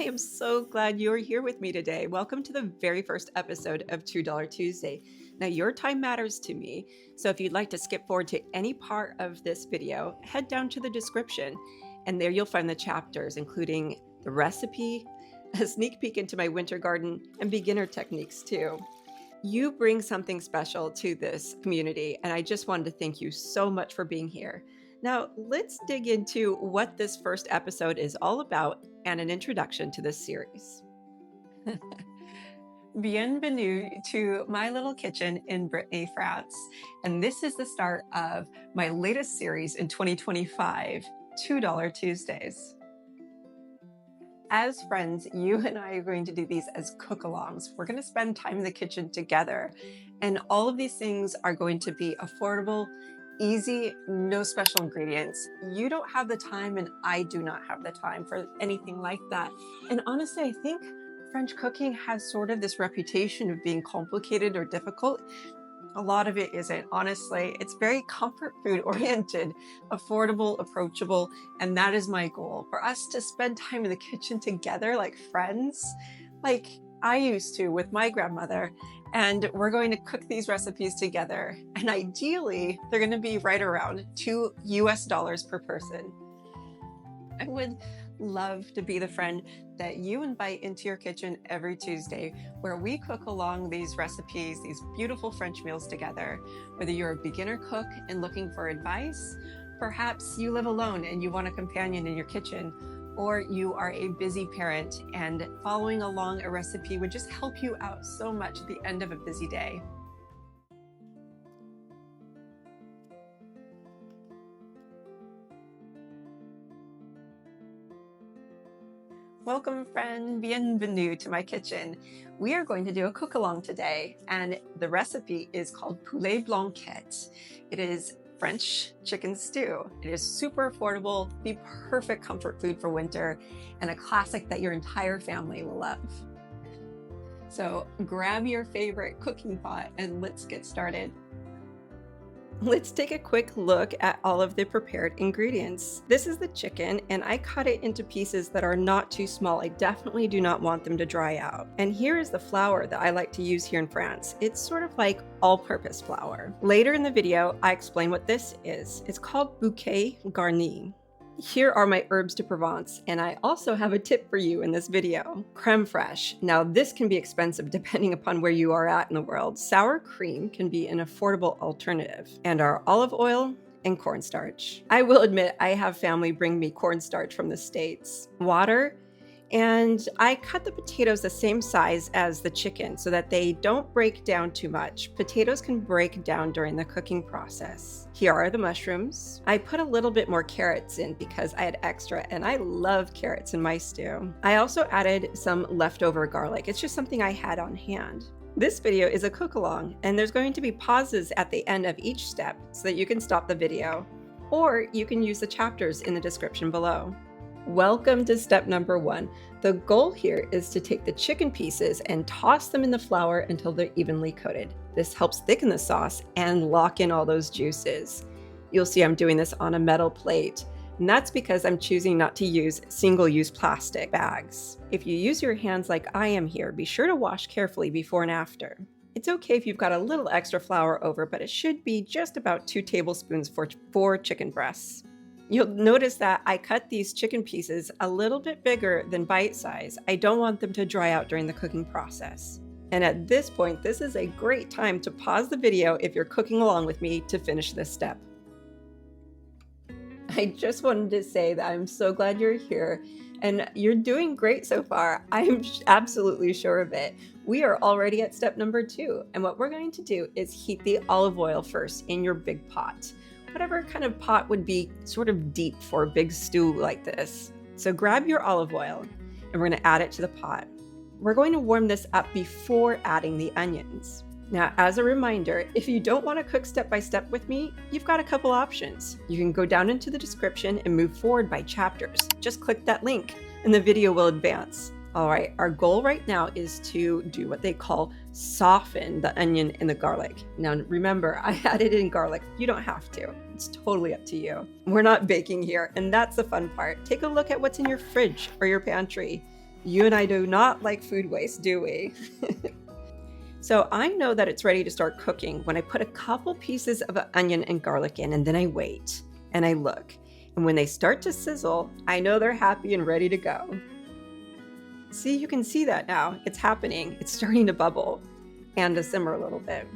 I am so glad you're here with me today. Welcome to the very first episode of $2 Tuesday. Now, your time matters to me, so if you'd like to skip forward to any part of this video, head down to the description, and there you'll find the chapters, including the recipe, a sneak peek into my winter garden, and beginner techniques too. You bring something special to this community, and I just wanted to thank you so much for being here. Now, let's dig into what this first episode is all about and an introduction to this series. Bienvenue to my little kitchen in Brittany, France. And this is the start of my latest series in 2025, $2 Tuesdays. As friends, you and I are going to do these as cook-alongs. We're going to spend time in the kitchen together. And all of these things are going to be affordable, easy, no special ingredients. You don't have the time and I do not have the time for anything like that. And honestly, I think French cooking has sort of this reputation of being complicated or difficult. A lot of it isn't. Honestly, it's very comfort food oriented, affordable, approachable, and that is my goal. For us to spend time in the kitchen together like friends, like I used to with my grandmother, and we're going to cook these recipes together. And ideally, they're going to be right around $2 per person. I would love to be the friend that you invite into your kitchen every Tuesday, where we cook along these recipes, these beautiful French meals together. Whether you're a beginner cook and looking for advice, perhaps you live alone and you want a companion in your kitchen, or you are a busy parent and following along a recipe would just help you out so much at the end of a busy day. Welcome, friend. Bienvenue to my kitchen. We are going to do a cook-along today, and the recipe is called Poulet Blanquette. It is French chicken stew. It is super affordable, the perfect comfort food for winter, and a classic that your entire family will love. So grab your favorite cooking pot and let's get started. Let's take a quick look at all of the prepared ingredients. This is the chicken, and I cut it into pieces that are not too small. I definitely do not want them to dry out. And here is the flour that I like to use here in France. It's sort of like all-purpose flour. Later in the video, I explain what this is. It's called bouquet garni. Here are my herbs de Provence, and I also have a tip for you in this video. Creme fraiche. Now this can be expensive depending upon where you are at in the world. Sour cream can be an affordable alternative, and our olive oil and cornstarch. I will admit I have family bring me cornstarch from the States. Water, and I cut the potatoes the same size as the chicken so that they don't break down too much. Potatoes can break down during the cooking process. Here are the mushrooms. I put a little bit more carrots in because I had extra, and I love carrots in my stew. I also added some leftover garlic. It's just something I had on hand. This video is a cook-along, and there's going to be pauses at the end of each step so that you can stop the video, or you can use the chapters in the description below. Welcome to step number 1. The goal here is to take the chicken pieces and toss them in the flour until they're evenly coated. This helps thicken the sauce and lock in all those juices. You'll see I'm doing this on a metal plate, and that's because I'm choosing not to use single-use plastic bags. If you use your hands like I am here, be sure to wash carefully before and after. It's okay if you've got a little extra flour over, but it should be just about 2 tablespoons for 4 chicken breasts. You'll notice that I cut these chicken pieces a little bit bigger than bite size. I don't want them to dry out during the cooking process. And at this point, this is a great time to pause the video if you're cooking along with me to finish this step. I just wanted to say that I'm so glad you're here, and you're doing great so far. I'm absolutely sure of it. We are already at step number 2, and what we're going to do is heat the olive oil first in your big pot. Whatever kind of pot would be sort of deep for a big stew like this. So grab your olive oil and we're going to add it to the pot. We're going to warm this up before adding the onions. Now, as a reminder, if you don't want to cook step by step with me, you've got a couple options. You can go down into the description and move forward by chapters. Just click that link and the video will advance. All right, our goal right now is to do what they call soften the onion and the garlic. Now, remember, I added in garlic. You don't have to. It's totally up to you. We're not baking here, and that's the fun part. Take a look at what's in your fridge or your pantry. You and I do not like food waste, do we? So I know that it's ready to start cooking when I put a couple pieces of onion and garlic in, and then I wait and I look. And when they start to sizzle, I know they're happy and ready to go. See, you can see that now. It's happening. It's starting to bubble and to simmer a little bit.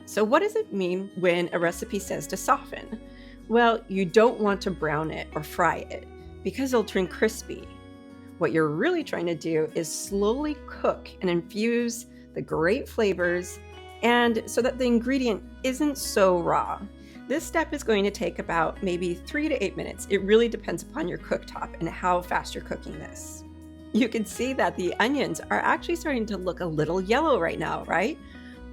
So what does it mean when a recipe says to soften? Well, you don't want to brown it or fry it because it'll turn crispy. What you're really trying to do is slowly cook and infuse the great flavors, and so that the ingredient isn't so raw. This step is going to take about maybe 3 to 8 minutes. It really depends upon your cooktop and how fast you're cooking this. You can see that the onions are actually starting to look a little yellow right now, right?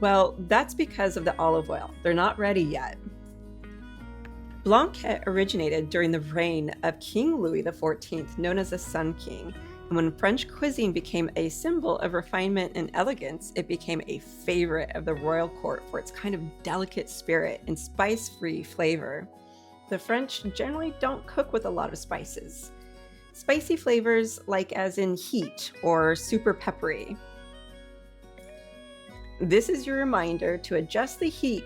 Well, that's because of the olive oil. They're not ready yet. Blanquette originated during the reign of King Louis XIV, known as the Sun King. And when French cuisine became a symbol of refinement and elegance, it became a favorite of the royal court for its kind of delicate spirit and spice-free flavor. The French generally don't cook with a lot of spices. Spicy flavors like as in heat or super peppery. This is your reminder to adjust the heat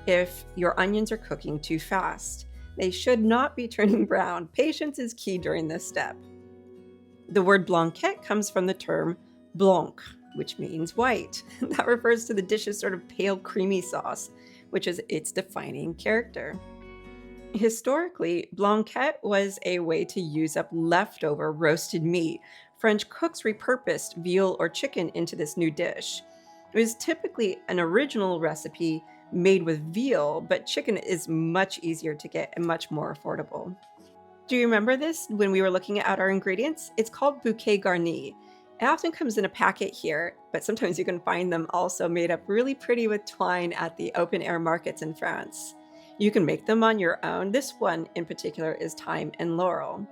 if your onions are cooking too fast. They should not be turning brown. Patience is key during this step. The word blanquette comes from the term blanc, which means white. That refers to the dish's sort of pale creamy sauce, which is its defining character. Historically, blanquette was a way to use up leftover roasted meat. French cooks repurposed veal or chicken into this new dish. It was typically an original recipe made with veal, but chicken is much easier to get and much more affordable. Do you remember this when we were looking at our ingredients? It's called bouquet garni. It often comes in a packet here, but sometimes you can find them also made up really pretty with twine at the open air markets in France. You can make them on your own. This one in particular is thyme and laurel.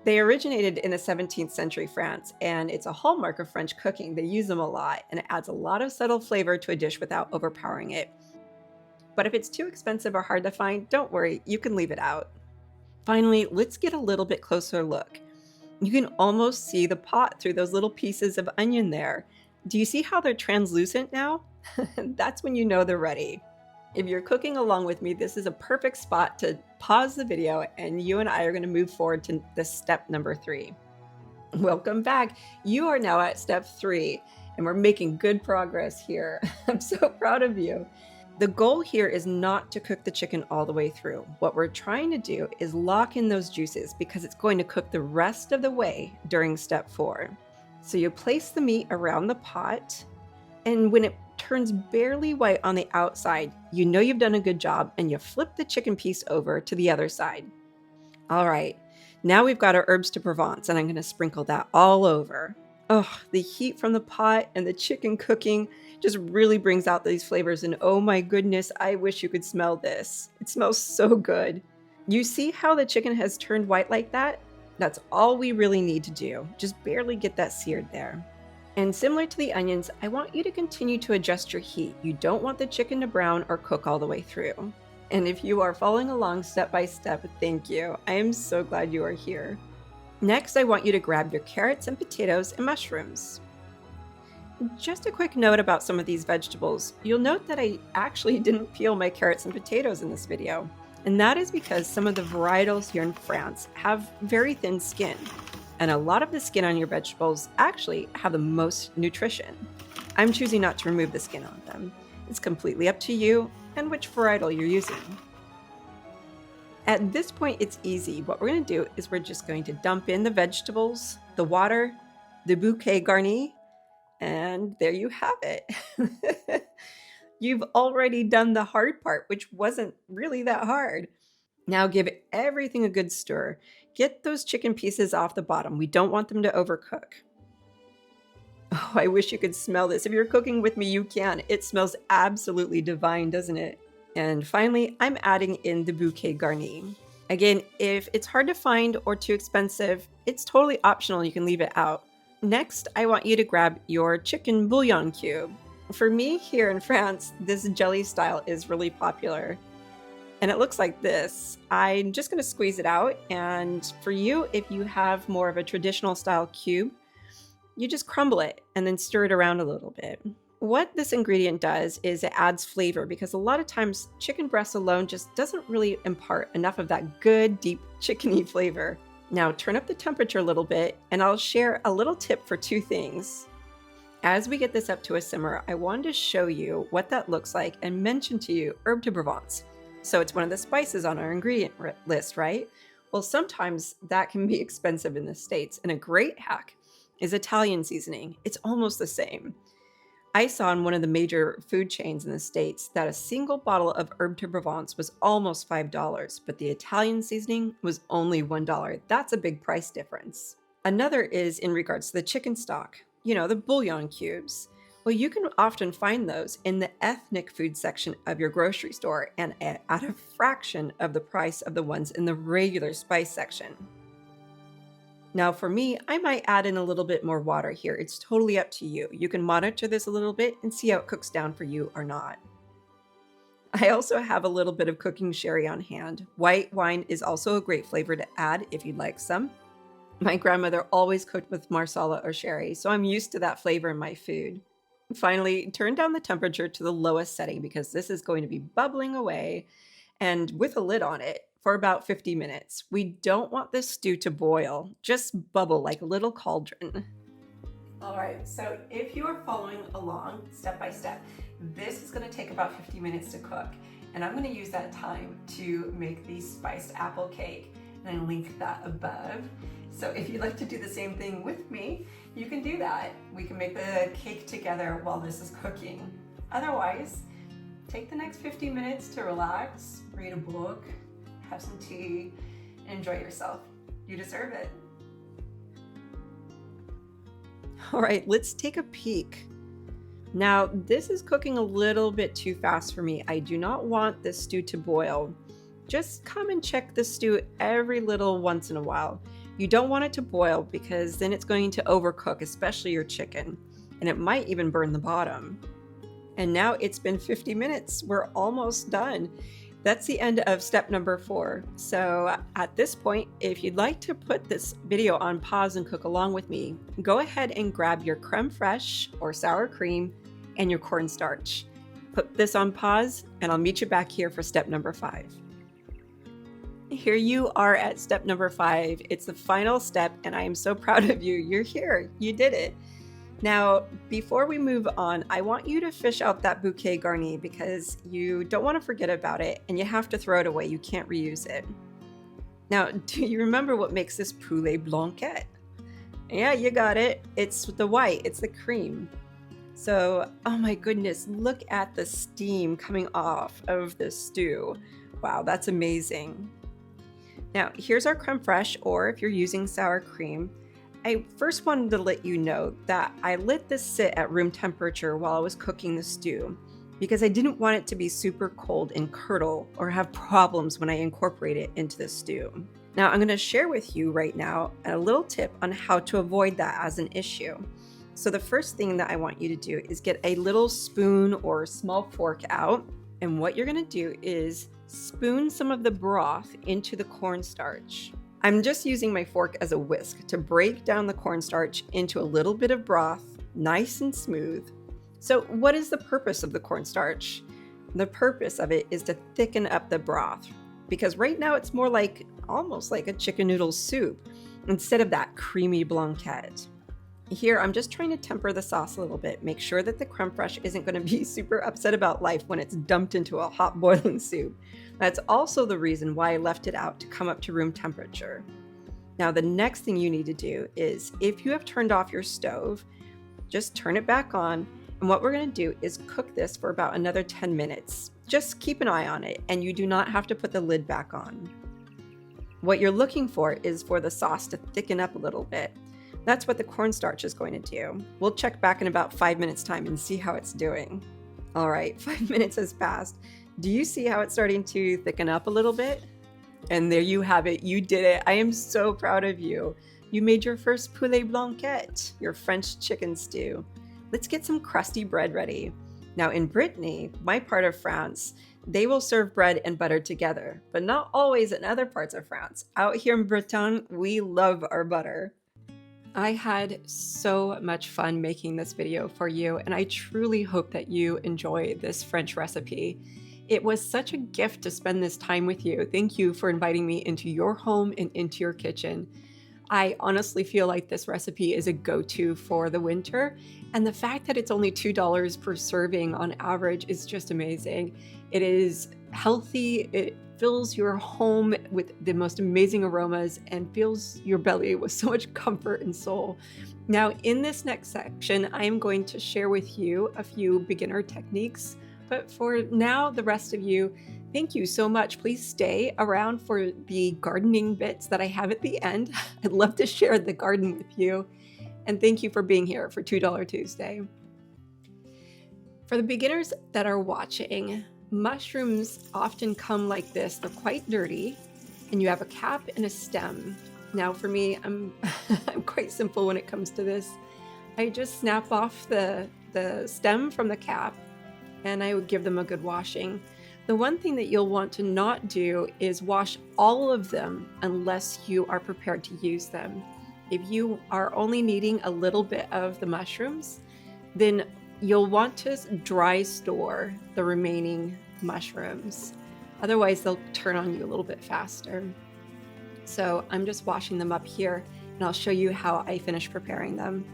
They originated in the 17th century France, and it's a hallmark of French cooking. They use them a lot, and it adds a lot of subtle flavor to a dish without overpowering it. But if it's too expensive or hard to find, don't worry, you can leave it out. Finally, let's get a little bit closer look. You can almost see the pot through those little pieces of onion there. Do you see how they're translucent now? That's when you know they're ready. If you're cooking along with me, this is a perfect spot to pause the video and you and I are going to move forward to the step number 3. Welcome back. You are now at step 3 and we're making good progress here. I'm so proud of you. The goal here is not to cook the chicken all the way through. What we're trying to do is lock in those juices because it's going to cook the rest of the way during step 4. So you place the meat around the pot, and when it turns barely white on the outside, you know you've done a good job, and you flip the chicken piece over to the other side. All right, now we've got our herbes de Provence, and I'm going to sprinkle that all over. Oh, the heat from the pot and the chicken cooking just really brings out these flavors, and oh my goodness, I wish you could smell this. It smells so good. You see how the chicken has turned white like that? That's all we really need to do. Just barely get that seared there. And similar to the onions, I want you to continue to adjust your heat. You don't want the chicken to brown or cook all the way through. And if you are following along step by step, thank you. I am so glad you are here. Next, I want you to grab your carrots and potatoes and mushrooms. Just a quick note about some of these vegetables. You'll note that I actually didn't peel my carrots and potatoes in this video. And that is because some of the varietals here in France have very thin skin. And a lot of the skin on your vegetables actually have the most nutrition. I'm choosing not to remove the skin on them. It's completely up to you and which varietal you're using. At this point, it's easy. What we're going to do is we're just going to dump in the vegetables, the water, the bouquet garni, and there you have it. You've already done the hard part, which wasn't really that hard. Now give everything a good stir. Get those chicken pieces off the bottom. We don't want them to overcook. Oh, I wish you could smell this. If you're cooking with me, you can. It smells absolutely divine, doesn't it? And finally, I'm adding in the bouquet garni. Again, if it's hard to find or too expensive, it's totally optional. You can leave it out. Next, I want you to grab your chicken bouillon cube. For me here in France, this jelly style is really popular. And it looks like this. I'm just going to squeeze it out. And for you, if you have more of a traditional style cube, You just crumble it and then stir it around a little bit. What this ingredient does is it adds flavor because a lot of times chicken breast alone just doesn't really impart enough of that good, deep chickeny flavor. Now turn up the temperature a little bit and I'll share a little tip for two things. As we get this up to a simmer, I wanted to show you what that looks like and mention to you herb de Provence. So it's one of the spices on our ingredient list, right? Well, sometimes that can be expensive in the States, and a great hack is Italian seasoning. It's almost the same. I saw in one of the major food chains in the States that a single bottle of herb de Provence was almost $5, but the Italian seasoning was only $1. That's a big price difference. Another is in regards to the chicken stock, the bouillon cubes. Well, you can often find those in the ethnic food section of your grocery store and at a fraction of the price of the ones in the regular spice section. Now for me, I might add in a little bit more water here. It's totally up to you. You can monitor this a little bit and see how it cooks down for you or not. I also have a little bit of cooking sherry on hand. White wine is also a great flavor to add if you'd like some. My grandmother always cooked with marsala or sherry, so I'm used to that flavor in my food. Finally, turn down the temperature to the lowest setting because this is going to be bubbling away and with a lid on it for about 50 minutes. We don't want this stew to boil, just bubble like a little cauldron. All right, so if you are following along step by step, this is going to take about 50 minutes to cook. And I'm going to use that time to make the spiced apple cake, and I link that above. So if you'd like to do the same thing with me, you can do that. We can make the cake together while this is cooking. Otherwise, take the next 50 minutes to relax, read a book, have some tea, and enjoy yourself. You deserve it. All right, let's take a peek. Now, this is cooking a little bit too fast for me. I do not want this stew to boil. Just come and check the stew every little once in a while. You don't want it to boil because then it's going to overcook, especially your chicken, and it might even burn the bottom. And now it's been 50 minutes. We're almost done. That's the end of step number 4. So at this point, if you'd like to put this video on pause and cook along with me, go ahead and grab your creme fraiche or sour cream and your cornstarch. Put this on pause and I'll meet you back here for step number 5. Here you are at step number 5. It's the final step and I am so proud of you. You're here. You did it. Now, before we move on, I want you to fish out that bouquet garni because you don't want to forget about it and you have to throw it away. You can't reuse it. Now, do you remember what makes this Poulet Blanquette? Yeah, you got it. It's the white. It's the cream. So, oh my goodness, look at the steam coming off of the stew. Wow, that's amazing. Now, here's our creme fraiche, or if you're using sour cream. I first wanted to let you know that I let this sit at room temperature while I was cooking the stew because I didn't want it to be super cold and curdle or have problems when I incorporate it into the stew. Now, I'm going to share with you right now a little tip on how to avoid that as an issue. So the first thing that I want you to do is get a little spoon or small fork out, and what you're going to do is spoon some of the broth into the cornstarch. I'm just using my fork as a whisk to break down the cornstarch into a little bit of broth, nice and smooth. So what is the purpose of the cornstarch? The purpose of it is to thicken up the broth because right now it's more like almost like a chicken noodle soup instead of that creamy blanquette. Here, I'm just trying to temper the sauce a little bit, make sure that the creme fraiche isn't going to be super upset about life when it's dumped into a hot boiling soup. That's also the reason why I left it out to come up to room temperature. Now, the next thing you need to do is if you have turned off your stove, just turn it back on. And what we're going to do is cook this for about another 10 minutes. Just keep an eye on it, and you do not have to put the lid back on. What you're looking for is for the sauce to thicken up a little bit. That's what the cornstarch is going to do. We'll check back in about 5 minutes time and see how it's doing. All right, 5 minutes has passed. Do you see how it's starting to thicken up a little bit? And there you have it. You did it. I am so proud of you. You made your first Poulet Blanquette, your French chicken stew. Let's get some crusty bread ready. Now in Brittany, my part of France, they will serve bread and butter together, but not always in other parts of France. Out here in Bretagne, we love our butter. I had so much fun making this video for you, and I truly hope that you enjoy this French recipe. It was such a gift to spend this time with you. Thank you for inviting me into your home and into your kitchen. I honestly feel like this recipe is a go-to for the winter, and the fact that it's only $2 per serving on average is just amazing. It is healthy, it fills your home with the most amazing aromas, and fills your belly with so much comfort and soul. Now, in this next section, I am going to share with you a few beginner techniques, but for now, the rest of you, thank you so much. Please stay around for the gardening bits that I have at the end. I'd love to share the garden with you. And thank you for being here for $2 Tuesday. For the beginners that are watching, mushrooms often come like this. They're quite dirty, and you have a cap and a stem. Now for me, I'm quite simple when it comes to this. I just snap off the stem from the cap, and I would give them a good washing. The one thing that you'll want to not do is wash all of them unless you are prepared to use them. If you are only needing a little bit of the mushrooms, then you'll want to dry store the remaining mushrooms. Otherwise, they'll turn on you a little bit faster. So I'm just washing them up here, and I'll show you how I finish preparing them.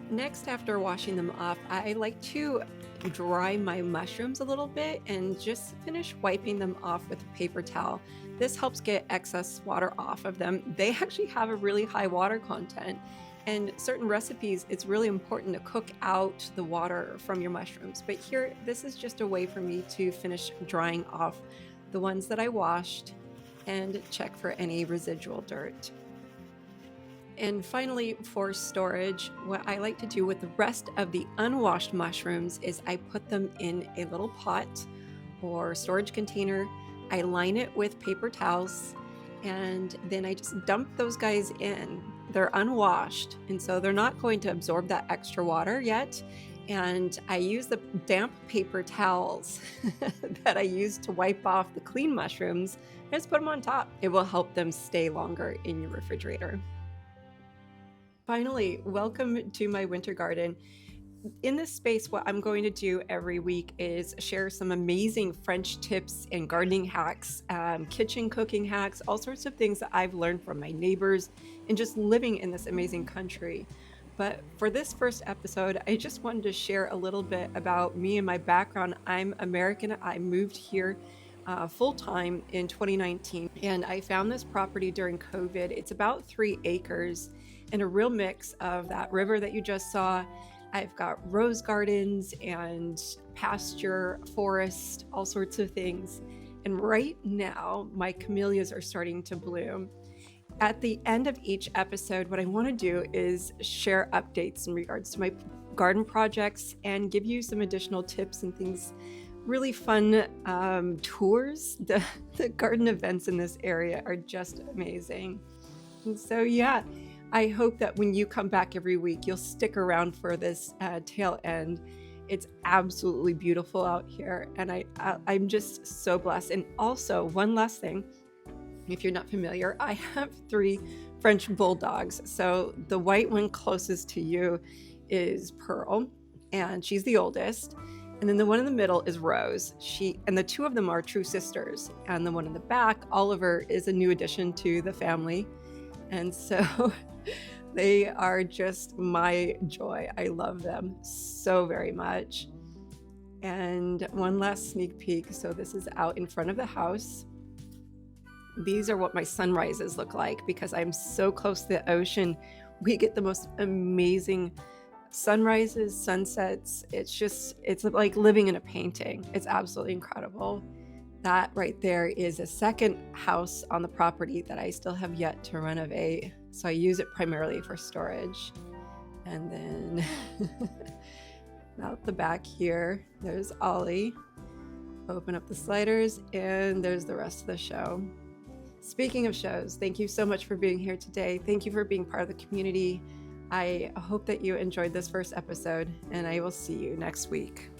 Next, after washing them off, I like to dry my mushrooms a little bit and just finish wiping them off with a paper towel. This helps get excess water off of them. They actually have a really high water content, and certain recipes, it's really important to cook out the water from your mushrooms. But here, this is just a way for me to finish drying off the ones that I washed and check for any residual dirt. And finally, for storage, what I like to do with the rest of the unwashed mushrooms is I put them in a little pot or storage container. I line it with paper towels, and then I just dump those guys in. They're unwashed, and so they're not going to absorb that extra water yet. And I use the damp paper towels that I use to wipe off the clean mushrooms. I just put them on top. It will help them stay longer in your refrigerator. Finally, welcome to my winter garden. In this space, what I'm going to do every week is share some amazing French tips and gardening hacks, kitchen cooking hacks, all sorts of things that I've learned from my neighbors and just living in this amazing country. But for this first episode, I just wanted to share a little bit about me and my background. I'm American. I moved here full-time in 2019, and I found this property during COVID. It's about 3 acres and a real mix of that river that you just saw. I've got rose gardens and pasture, forest, all sorts of things. And right now, my camellias are starting to bloom. At the end of each episode, what I want to do is share updates in regards to my garden projects and give you some additional tips and things, really fun tours. The garden events in this area are just amazing. And so, yeah, I hope that when you come back every week, you'll stick around for this tail end. It's absolutely beautiful out here, and I'm just so blessed. And also, one last thing, if you're not familiar, I have 3 French bulldogs. So the white one closest to you is Pearl, and she's the oldest. And then the one in the middle is Rose. And the 2 of them are true sisters. And the one in the back, Oliver, is a new addition to the family. And so they are just my joy. I love them so very much. And one last sneak peek. So this is out in front of the house. These are what my sunrises look like because I'm so close to the ocean. We get the most amazing sunrises, sunsets. It's like living in a painting. It's absolutely incredible. That right there is a second house on the property that I still have yet to renovate. So I use it primarily for storage. And then out the back here, there's Ollie. Open up the sliders, and there's the rest of the show. Speaking of shows, thank you so much for being here today. Thank you for being part of the community. I hope that you enjoyed this first episode, and I will see you next week.